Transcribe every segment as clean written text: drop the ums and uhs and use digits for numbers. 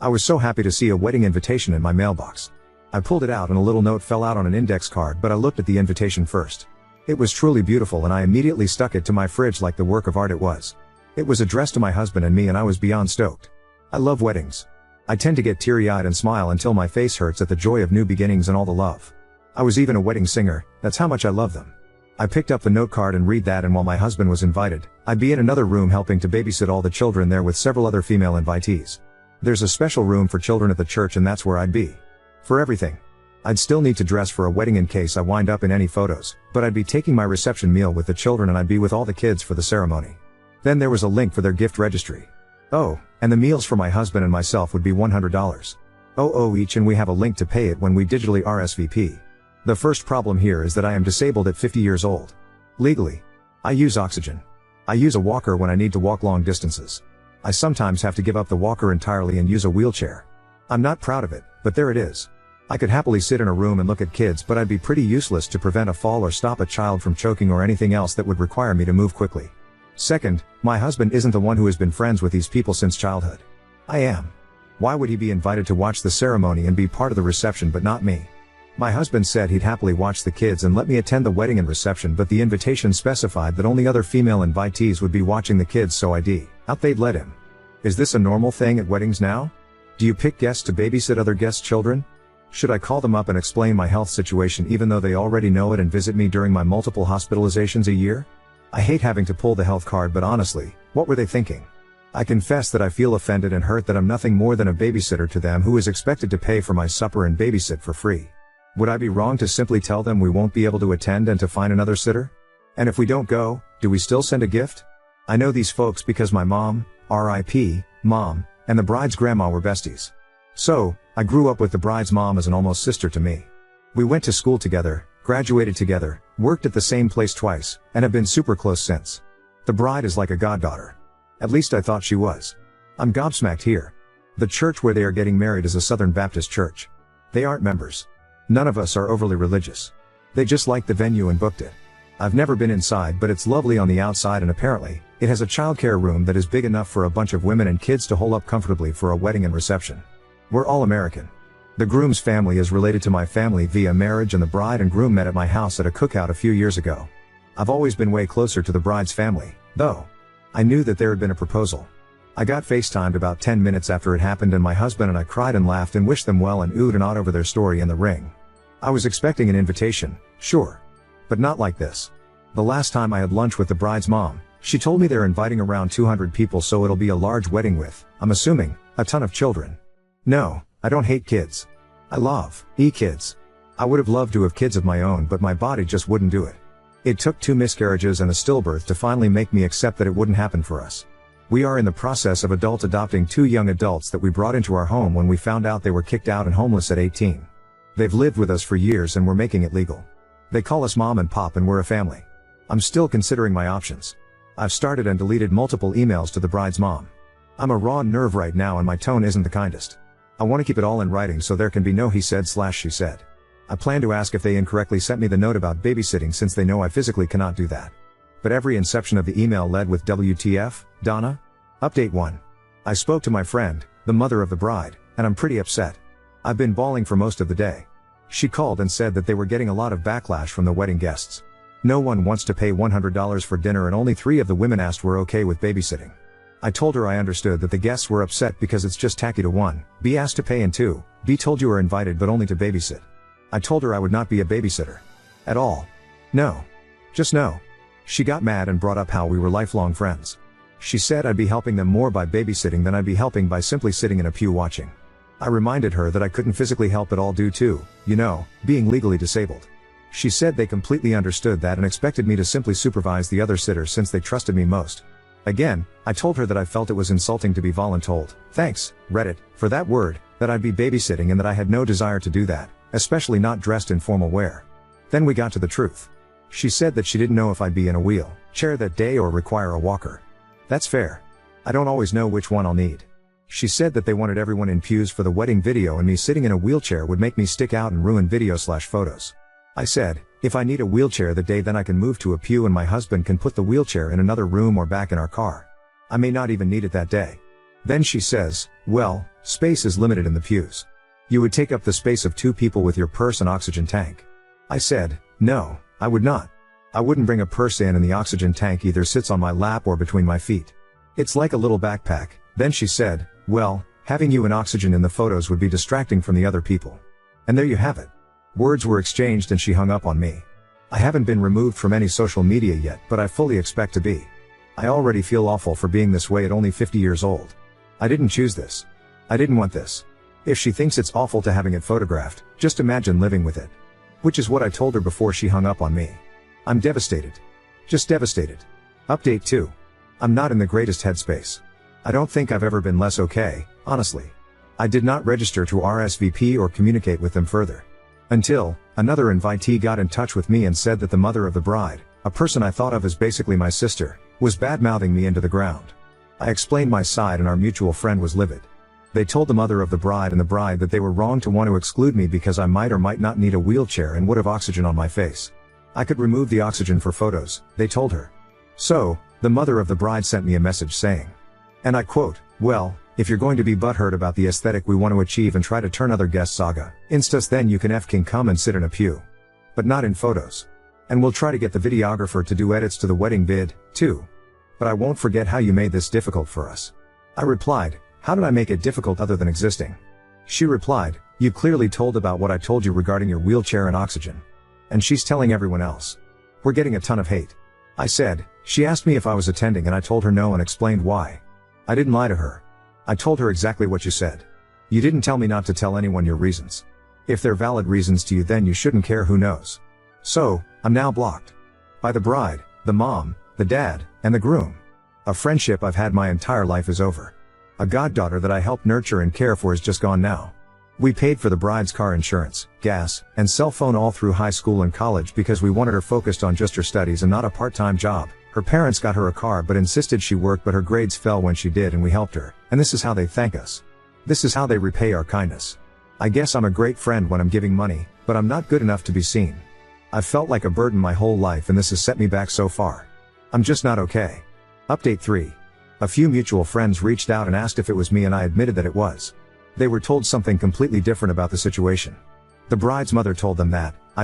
I was so happy to see a wedding invitation in my mailbox. I pulled it out and a little note fell out on an index card, but I looked at the invitation first. It was truly beautiful and I immediately stuck it to my fridge like the work of art it was. It was addressed to my husband and me and I was beyond stoked. I love weddings. I tend to get teary-eyed and smile until my face hurts at the joy of new beginnings and all the love. I was even a wedding singer, that's how much I love them. I picked up the note card and read that, and while my husband was invited, I'd be in another room helping to babysit all the children there with several other female invitees. There's a special room for children at the church and that's where I'd be. For everything. I'd still need to dress for a wedding in case I wind up in any photos, but I'd be taking my reception meal with the children and I'd be with all the kids for the ceremony. Then there was a link for their gift registry. Oh, and the meals for my husband and myself would be $100. Each, and we have a link to pay it when we digitally RSVP. The first problem here is that I am disabled at 50 years old. Legally. I use oxygen. I use a walker when I need to walk long distances. I sometimes have to give up the walker entirely and use a wheelchair. I'm not proud of it, but there it is. I could happily sit in a room and look at kids, but I'd be pretty useless to prevent a fall or stop a child from choking or anything else that would require me to move quickly. Second, my husband isn't the one who has been friends with these people since childhood. I am. Why would he be invited to watch the ceremony and be part of the reception but not me? My husband said he'd happily watch the kids and let me attend the wedding and reception, but the invitation specified that only other female invitees would be watching the kids, so they'd let him. Is this a normal thing at weddings now? Do you pick guests to babysit other guests' children? Should I call them up and explain my health situation even though they already know it and visit me during my multiple hospitalizations a year? I hate having to pull the health card, but honestly, what were they thinking? I confess that I feel offended and hurt that I'm nothing more than a babysitter to them who is expected to pay for my supper and babysit for free. Would I be wrong to simply tell them we won't be able to attend and to find another sitter? And if we don't go, do we still send a gift? I know these folks because my mom, RIP, mom, and the bride's grandma were besties. So, I grew up with the bride's mom as an almost sister to me. We went to school together, graduated together, worked at the same place twice, and have been super close since. The bride is like a goddaughter. At least I thought she was. I'm gobsmacked here. The church where they are getting married is a Southern Baptist church. They aren't members. None of us are overly religious. They just liked the venue and booked it. I've never been inside, but it's lovely on the outside, and apparently, it has a childcare room that is big enough for a bunch of women and kids to hole up comfortably for a wedding and reception. We're all American. The groom's family is related to my family via marriage, and the bride and groom met at my house at a cookout a few years ago. I've always been way closer to the bride's family, though. I knew that there had been a proposal. I got FaceTimed about 10 minutes after it happened, and my husband and I cried and laughed and wished them well and oohed and awed over their story in the ring. I was expecting an invitation, sure. But not like this. The last time I had lunch with the bride's mom, she told me they're inviting around 200 people, so it'll be a large wedding with, I'm assuming, a ton of children. No, I don't hate kids. I love kids. I would have loved to have kids of my own, but my body just wouldn't do it. It took 2 miscarriages and a stillbirth to finally make me accept that it wouldn't happen for us. We are in the process of adopting 2 young adults that we brought into our home when we found out they were kicked out and homeless at 18. They've lived with us for years and we're making it legal. They call us mom and pop and we're a family. I'm still considering my options. I've started and deleted multiple emails to the bride's mom. I'm a raw nerve right now and my tone isn't the kindest. I want to keep it all in writing so there can be no he said/she said. I plan to ask if they incorrectly sent me the note about babysitting, since they know I physically cannot do that. But every inception of the email led with WTF, Donna? Update 1. I spoke to my friend, the mother of the bride, and I'm pretty upset. I've been bawling for most of the day. She called and said that they were getting a lot of backlash from the wedding guests. No one wants to pay $100 for dinner and only 3 of the women asked were okay with babysitting. I told her I understood that the guests were upset because it's just tacky to 1, be asked to pay, and 2, be told you are invited but only to babysit. I told her I would not be a babysitter. At all. No. Just no. She got mad and brought up how we were lifelong friends. She said I'd be helping them more by babysitting than I'd be helping by simply sitting in a pew watching. I reminded her that I couldn't physically help at all due to, being legally disabled. She said they completely understood that and expected me to simply supervise the other sitters since they trusted me most. Again, I told her that I felt it was insulting to be voluntold, thanks, Reddit, for that word, that I'd be babysitting and that I had no desire to do that, especially not dressed in formal wear. Then we got to the truth. She said that she didn't know if I'd be in a wheelchair that day or require a walker. That's fair. I don't always know which one I'll need. She said that they wanted everyone in pews for the wedding video and me sitting in a wheelchair would make me stick out and ruin video/photos. I said, if I need a wheelchair that day then I can move to a pew and my husband can put the wheelchair in another room or back in our car. I may not even need it that day. Then she says, well, Space is limited in the pews. You would take up the space of 2 people with your purse and oxygen tank. I said, no, I would not. I wouldn't bring a purse in, and the oxygen tank either sits on my lap or between my feet. It's like a little backpack. Then she said, well, having you and oxygen in the photos would be distracting from the other people. And there you have it. Words were exchanged and she hung up on me. I haven't been removed from any social media yet, but I fully expect to be. I already feel awful for being this way at only 50 years old. I didn't choose this. I didn't want this. If she thinks it's awful to having it photographed, just imagine living with it. Which is what I told her before she hung up on me. I'm devastated. Just devastated. Update 2. I'm not in the greatest headspace. I don't think I've ever been less okay, honestly. I did not register to RSVP or communicate with them further. Until, another invitee got in touch with me and said that the mother of the bride, a person I thought of as basically my sister, was bad-mouthing me into the ground. I explained my side and our mutual friend was livid. They told the mother of the bride and the bride that they were wrong to want to exclude me because I might or might not need a wheelchair and would have oxygen on my face. I could remove the oxygen for photos, they told her. So, the mother of the bride sent me a message saying, and I quote, well, if you're going to be butthurt about the aesthetic we want to achieve and try to turn other guests saga, instas, then you can f-king come and sit in a pew. But not in photos. And we'll try to get the videographer to do edits to the wedding vid, too. But I won't forget how you made this difficult for us. I replied, how did I make it difficult other than existing? She replied, you clearly told about what I told you regarding your wheelchair and oxygen. And she's telling everyone else. We're getting a ton of hate. I said, she asked me if I was attending and I told her no and explained why. I didn't lie to her. I told her exactly what you said. You didn't tell me not to tell anyone your reasons. If they're valid reasons to you, then you shouldn't care who knows. So, I'm now blocked. By the bride, the mom, the dad, and the groom. A friendship I've had my entire life is over. A goddaughter that I helped nurture and care for is just gone now. We paid for the bride's car insurance, gas, and cell phone all through high school and college because we wanted her focused on just her studies and not a part-time job. Her parents got her a car but insisted she work, but her grades fell when she did and we helped her, and this is how they thank us. This is how they repay our kindness. I guess I'm a great friend when I'm giving money, but I'm not good enough to be seen. I've felt like a burden my whole life and this has set me back so far. I'm just not okay. Update 3. A few mutual friends reached out and asked if it was me and I admitted that it was. They were told something completely different about the situation. The bride's mother told them that I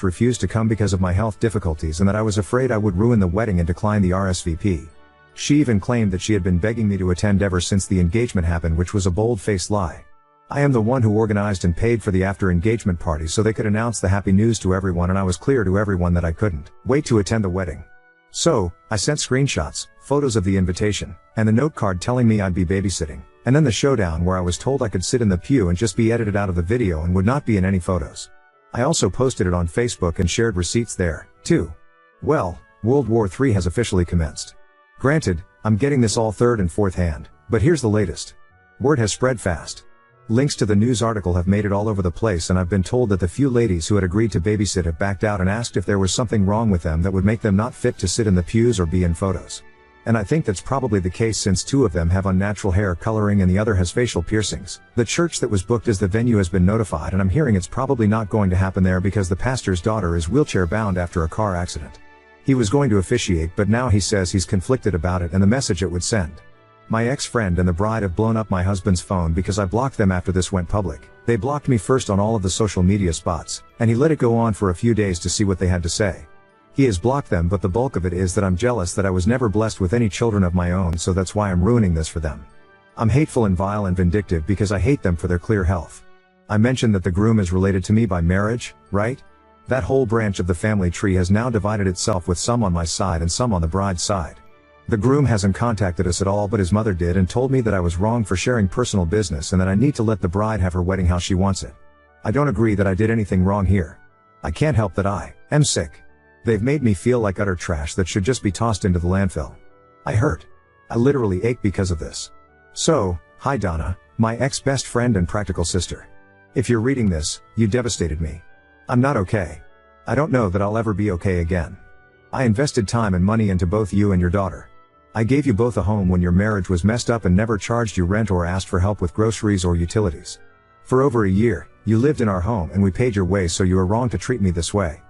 refused to come because of my health difficulties and that I was afraid I would ruin the wedding and decline the RSVP. She even claimed that she had been begging me to attend ever since the engagement happened, which was a bold-faced lie. I am the one who organized and paid for the after-engagement party so they could announce the happy news to everyone, and I was clear to everyone that I couldn't wait to attend the wedding. So, I sent screenshots, photos of the invitation, and the note card telling me I'd be babysitting, and then the showdown where I was told I could sit in the pew and just be edited out of the video and would not be in any photos. I also posted it on Facebook and shared receipts there, too. Well, World War III has officially commenced. Granted, I'm getting this all third and fourth hand, but here's the latest. Word has spread fast. Links to the news article have made it all over the place, and I've been told that the few ladies who had agreed to babysit have backed out and asked if there was something wrong with them that would make them not fit to sit in the pews or be in photos. And I think that's probably the case since 2 of them have unnatural hair coloring and the other has facial piercings. The church that was booked as the venue has been notified, and I'm hearing it's probably not going to happen there because the pastor's daughter is wheelchair bound after a car accident. He was going to officiate, but now he says he's conflicted about it and the message it would send. My ex-friend and the bride have blown up my husband's phone because I blocked them after this went public. They blocked me first on all of the social media spots, and he let it go on for a few days to see what they had to say. He has blocked them, but the bulk of it is that I'm jealous that I was never blessed with any children of my own, so that's why I'm ruining this for them. I'm hateful and vile and vindictive because I hate them for their clear health. I mentioned that the groom is related to me by marriage, right? That whole branch of the family tree has now divided itself with some on my side and some on the bride's side. The groom hasn't contacted us at all, but his mother did and told me that I was wrong for sharing personal business and that I need to let the bride have her wedding how she wants it. I don't agree that I did anything wrong here. I can't help that I am sick. They've made me feel like utter trash that should just be tossed into the landfill. I hurt. I literally ache because of this. So, hi Donna, my ex-best friend and practical sister. If you're reading this, you devastated me. I'm not okay. I don't know that I'll ever be okay again. I invested time and money into both you and your daughter. I gave you both a home when your marriage was messed up and never charged you rent or asked for help with groceries or utilities. For over a year, you lived in our home and we paid your way, so you are wrong to treat me this way.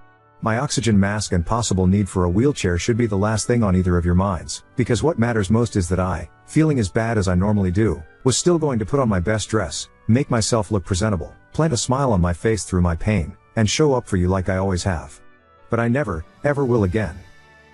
My oxygen mask and possible need for a wheelchair should be the last thing on either of your minds, because what matters most is that I, feeling as bad as I normally do, Was still going to put on my best dress, make myself look presentable, plant a smile on my face through my pain, and show up for you like I always have. But I never, ever will again.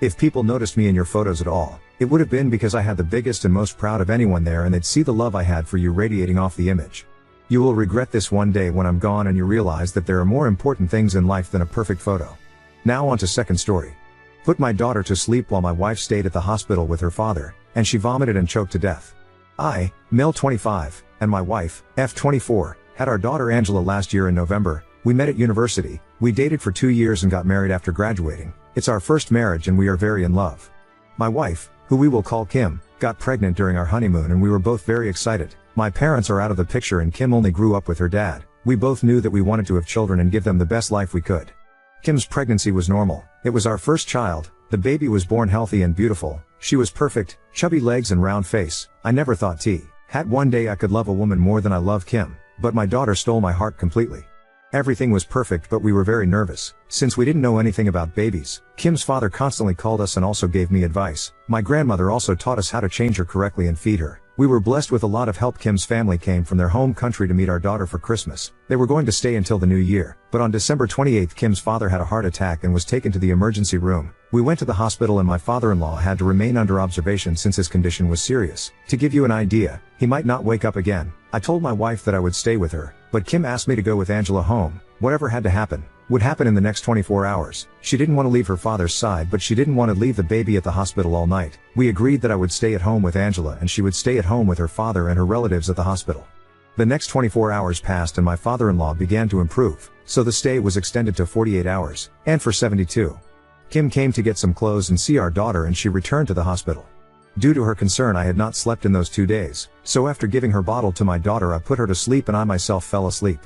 If people noticed me in your photos at all, it would have been because I had the biggest and most proud of anyone there, and they'd see the love I had for you radiating off the image. You will regret this one day when I'm gone and you realize that there are more important things in life than a perfect photo. Now on to second story. Put my daughter to sleep while my wife stayed at the hospital with her father, and she vomited and choked to death. I, male 25, and my wife, F24, had our daughter Angela last year in November. We met at university, we dated for 2 years and got married after graduating. It's our first marriage and we are very in love. My wife, who we will call Kim, got pregnant during our honeymoon and we were both very excited. My parents are out of the picture and Kim only grew up with her dad. We both knew that we wanted to have children and give them the best life we could. Kim's pregnancy was normal. It was our first child. The baby was born healthy and beautiful. She was perfect, chubby legs and round face. I never thought had one day I could love a woman more than I love Kim, but my daughter stole my heart completely. Everything was perfect, but we were very nervous, since we didn't know anything about babies. Kim's father constantly called us and also gave me advice. My grandmother also taught us how to change her correctly and feed her. We were blessed with a lot of help. Kim's family came from their home country to meet our daughter for Christmas. They were going to stay until the new year, but on December 28th Kim's father had a heart attack and was taken to the emergency room. We went to the hospital and my father-in-law had to remain under observation since his condition was serious. To give you an idea, he might not wake up again. I told my wife that I would stay with her, but Kim asked me to go with Angela home. Whatever had to happen, would happen in the next 24 hours. She didn't want to leave her father's side, but she didn't want to leave the baby at the hospital all night. We agreed that I would stay at home with Angela and she would stay at home with her father and her relatives at the hospital. The next 24 hours passed and my father-in-law began to improve, so the stay was extended to 48 hours, and for 72. Kim came to get some clothes and see our daughter and she returned to the hospital. Due to her concern, I had not slept in those 2 days, so after giving her bottle to my daughter I put her to sleep and I myself fell asleep.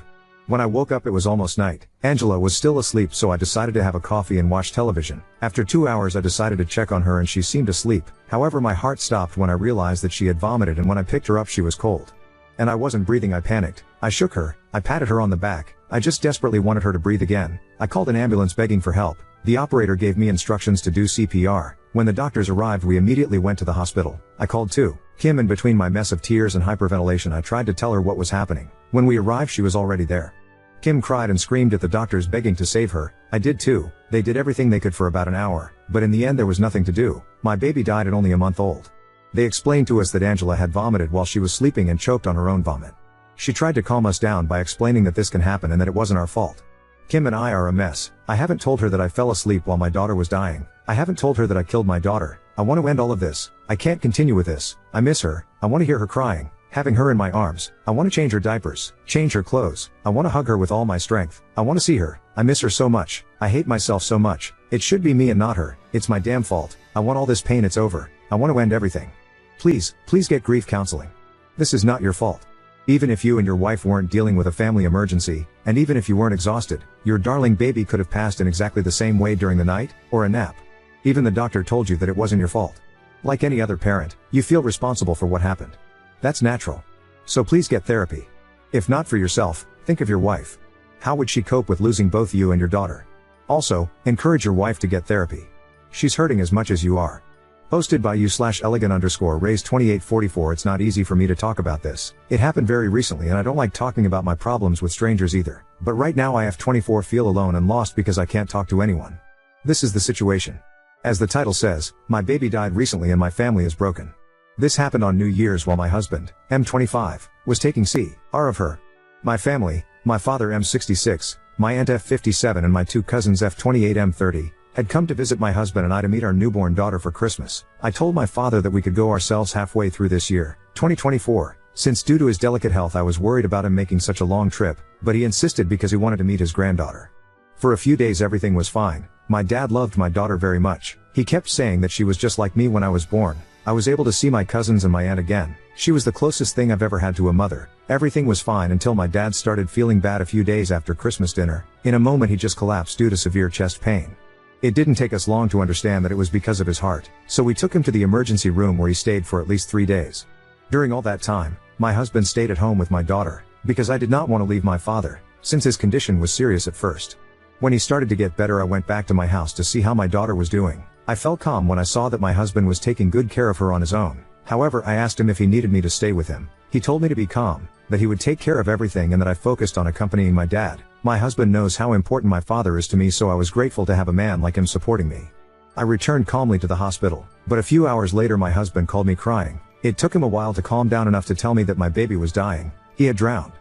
When I woke up it was almost night. Angela was still asleep, so I decided to have a coffee and watch television. After 2 hours I decided to check on her and she seemed asleep. However, my heart stopped when I realized that she had vomited, and when I picked her up she was cold. And I wasn't breathing. I panicked. I shook her, I patted her on the back. I just desperately wanted her to breathe again. I called an ambulance begging for help. The operator gave me instructions to do CPR. When the doctors arrived we immediately went to the hospital. I called too. Kim, and between my mess of tears and hyperventilation I tried to tell her what was happening. When we arrived she was already there. Kim cried and screamed at the doctors begging to save her. I did too. They did everything they could for about an hour, but in the end there was nothing to do. My baby died at only a month old. They explained to us that Angela had vomited while she was sleeping and choked on her own vomit. She tried to calm us down by explaining that this can happen and that it wasn't our fault. Kim and I are a mess. I haven't told her that I fell asleep while my daughter was dying. I haven't told her that I killed my daughter. I want to end all of this. I can't continue with this. I miss her. I want to hear her crying. Having her in my arms. I want to change her diapers, change her clothes. I want to hug her with all my strength. I want to see her. I miss her so much. I hate myself so much. It should be me and not her. It's my damn fault. I want all this pain. It's over. I want to end everything. Please get grief counseling. This is not your fault. Even if you and your wife weren't dealing with a family emergency, and even if you weren't exhausted, your darling baby could have passed in exactly the same way during the night, or a nap. Even the doctor told you that it wasn't your fault. Like any other parent, you feel responsible for what happened. That's natural. So please get therapy. If not for yourself, think of your wife. How would she cope with losing both you and your daughter? Also, encourage your wife to get therapy. She's hurting as much as you are. Posted by you/elegant_raise2844. It's not easy for me to talk about this. It happened very recently and I don't like talking about my problems with strangers either. But right now I F24 feel alone and lost because I can't talk to anyone. This is the situation. As the title says, my baby died recently and my family is broken. This happened on New Year's while my husband, M25, was taking care of her. My family, my father M66, my aunt F57 and my 2 cousins F28 M30, had come to visit my husband and I to meet our newborn daughter for Christmas. I told my father that we could go ourselves halfway through this year, 2024, since due to his delicate health I was worried about him making such a long trip, but he insisted because he wanted to meet his granddaughter. For a few days everything was fine. My dad loved my daughter very much. He kept saying that she was just like me when I was born. I was able to see my cousins and my aunt again. She was the closest thing I've ever had to a mother. Everything was fine until my dad started feeling bad a few days after Christmas dinner. In a moment he just collapsed due to severe chest pain. It didn't take us long to understand that it was because of his heart, so we took him to the emergency room where he stayed for at least 3 days. During all that time, my husband stayed at home with my daughter, because I did not want to leave my father, since his condition was serious at first. When he started to get better I went back to my house to see how my daughter was doing. I felt calm when I saw that my husband was taking good care of her on his own. However, I asked him if he needed me to stay with him. He told me to be calm, that he would take care of everything and that I focused on accompanying my dad. My husband knows how important my father is to me, so I was grateful to have a man like him supporting me. I returned calmly to the hospital, but a few hours later my husband called me crying. It took him a while to calm down enough to tell me that my baby was dying. He had drowned.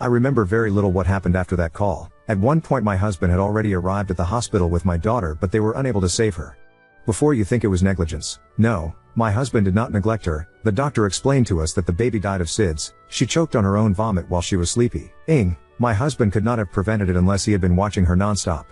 I remember very little what happened after that call. At one point my husband had already arrived at the hospital with my daughter, but they were unable to save her. Before you think it was negligence. No, my husband did not neglect her. The doctor explained to us that the baby died of SIDS. She choked on her own vomit while she was sleepy. My husband could not have prevented it unless he had been watching her nonstop.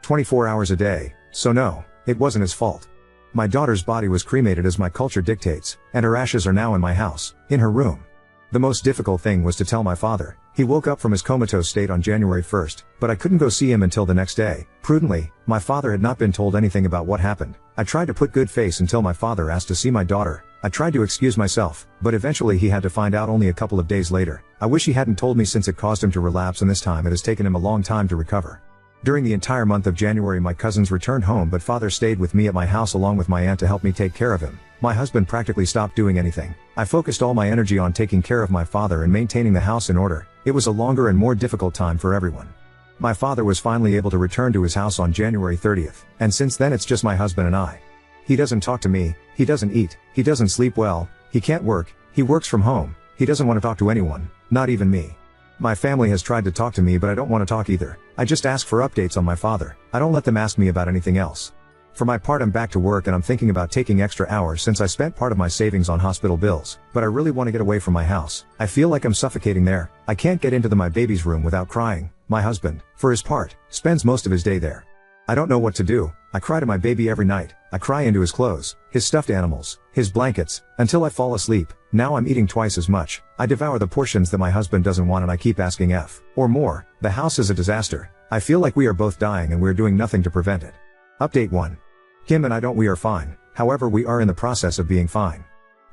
24 hours a day. So no, it wasn't his fault. My daughter's body was cremated as my culture dictates, and her ashes are now in my house, in her room. The most difficult thing was to tell my father. He woke up from his comatose state on January 1st, but I couldn't go see him until the next day. Prudently, my father had not been told anything about what happened. I tried to put good face until my father asked to see my daughter. I tried to excuse myself, but eventually he had to find out only a couple of days later. I wish he hadn't told me, since it caused him to relapse, and this time it has taken him a long time to recover. During the entire month of January my cousins returned home, but father stayed with me at my house along with my aunt to help me take care of him. My husband practically stopped doing anything. I focused all my energy on taking care of my father and maintaining the house in order. It was a longer and more difficult time for everyone. My father was finally able to return to his house on January 30th, and since then it's just my husband and I. He doesn't talk to me, he doesn't eat, he doesn't sleep well, he can't work, he works from home, he doesn't want to talk to anyone, not even me. My family has tried to talk to me, but I don't want to talk either. I just ask for updates on my father. I don't let them ask me about anything else. For my part, I'm back to work and I'm thinking about taking extra hours since I spent part of my savings on hospital bills, but I really want to get away from my house. I feel like I'm suffocating there. I can't get into my baby's room without crying. My husband, for his part, spends most of his day there. I don't know what to do. I cry to my baby every night. I cry into his clothes, his stuffed animals, his blankets, until I fall asleep. Now I'm eating twice as much. I devour the portions that my husband doesn't want and I keep asking or more. The house is a disaster. I feel like we are both dying and we're doing nothing to prevent it. Update 1. Kim and we are fine. However, we are in the process of being fine.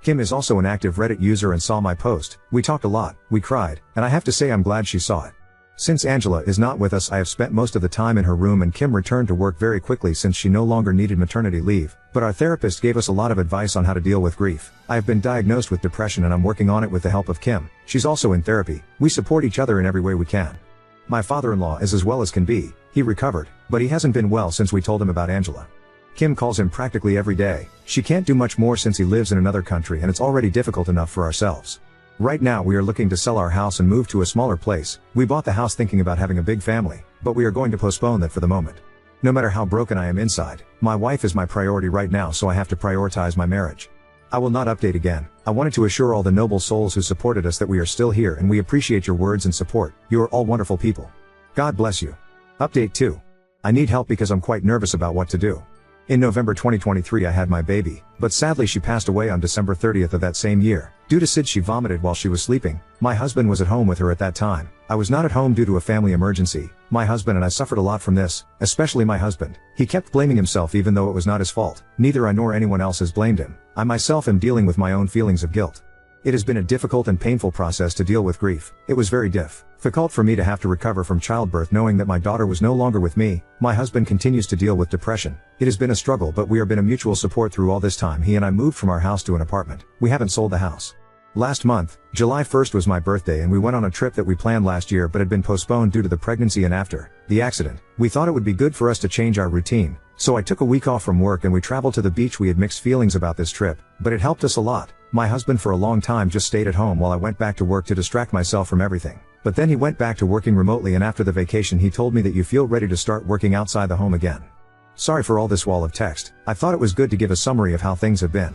Kim is also an active Reddit user and saw my post. We talked a lot, we cried, and I have to say I'm glad she saw it. Since Angela is not with us, I have spent most of the time in her room, and Kim returned to work very quickly since she no longer needed maternity leave, but our therapist gave us a lot of advice on how to deal with grief. I have been diagnosed with depression and I'm working on it with the help of Kim. She's also in therapy. We support each other in every way we can. My father-in-law is as well as can be. He recovered, but he hasn't been well since we told him about Angela. Kim calls him practically every day. She can't do much more since he lives in another country and it's already difficult enough for ourselves. Right now we are looking to sell our house and move to a smaller place. We bought the house thinking about having a big family, but we are going to postpone that for the moment. No matter how broken I am inside, my wife is my priority right now, so I have to prioritize my marriage. I will not update again. I wanted to assure all the noble souls who supported us that we are still here and we appreciate your words and support. You are all wonderful people. God bless you. Update 2. I need help because I'm quite nervous about what to do. In November 2023 I had my baby, but sadly she passed away on December 30th of that same year. Due to SIDS she vomited while she was sleeping. My husband was at home with her at that time. I was not at home due to a family emergency. My husband and I suffered a lot from this, especially my husband. He kept blaming himself even though it was not his fault. Neither I nor anyone else has blamed him. I myself am dealing with my own feelings of guilt. It has been a difficult and painful process to deal with grief. It was very difficult for me to have to recover from childbirth knowing that my daughter was no longer with me. My husband continues to deal with depression. It has been a struggle, but we have been a mutual support through all this time. He and I moved from our house to an apartment. We haven't sold the house. Last month, July 1st was my birthday and we went on a trip that we planned last year but had been postponed due to the pregnancy and after the accident. We thought it would be good for us to change our routine, so I took a week off from work and we traveled to the beach. We had mixed feelings about this trip, but it helped us a lot. My husband for a long time just stayed at home while I went back to work to distract myself from everything. But then he went back to working remotely, and after the vacation he told me that you feel ready to start working outside the home again. Sorry for all this wall of text. I thought it was good to give a summary of how things have been.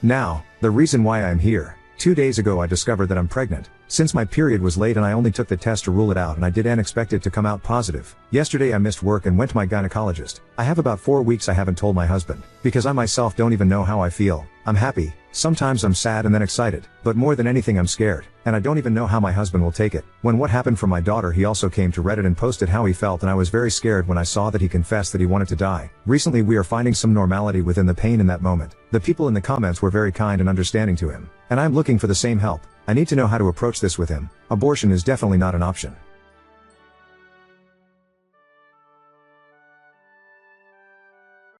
Now, the reason why I am here. 2 days ago I discovered that I'm pregnant. Since my period was late and I only took the test to rule it out, and I didn't expect it to come out positive. Yesterday I missed work and went to my gynecologist. I have about 4 weeks I haven't told my husband, because I myself don't even know how I feel. I'm happy, sometimes I'm sad and then excited, but more than anything I'm scared, and I don't even know how my husband will take it. When what happened from my daughter, he also came to Reddit and posted how he felt, and I was very scared when I saw that he confessed that he wanted to die. Recently we are finding some normality within the pain in that moment. The people in the comments were very kind and understanding to him, and I'm looking for the same help. I need to know how to approach this with him. Abortion is definitely not an option.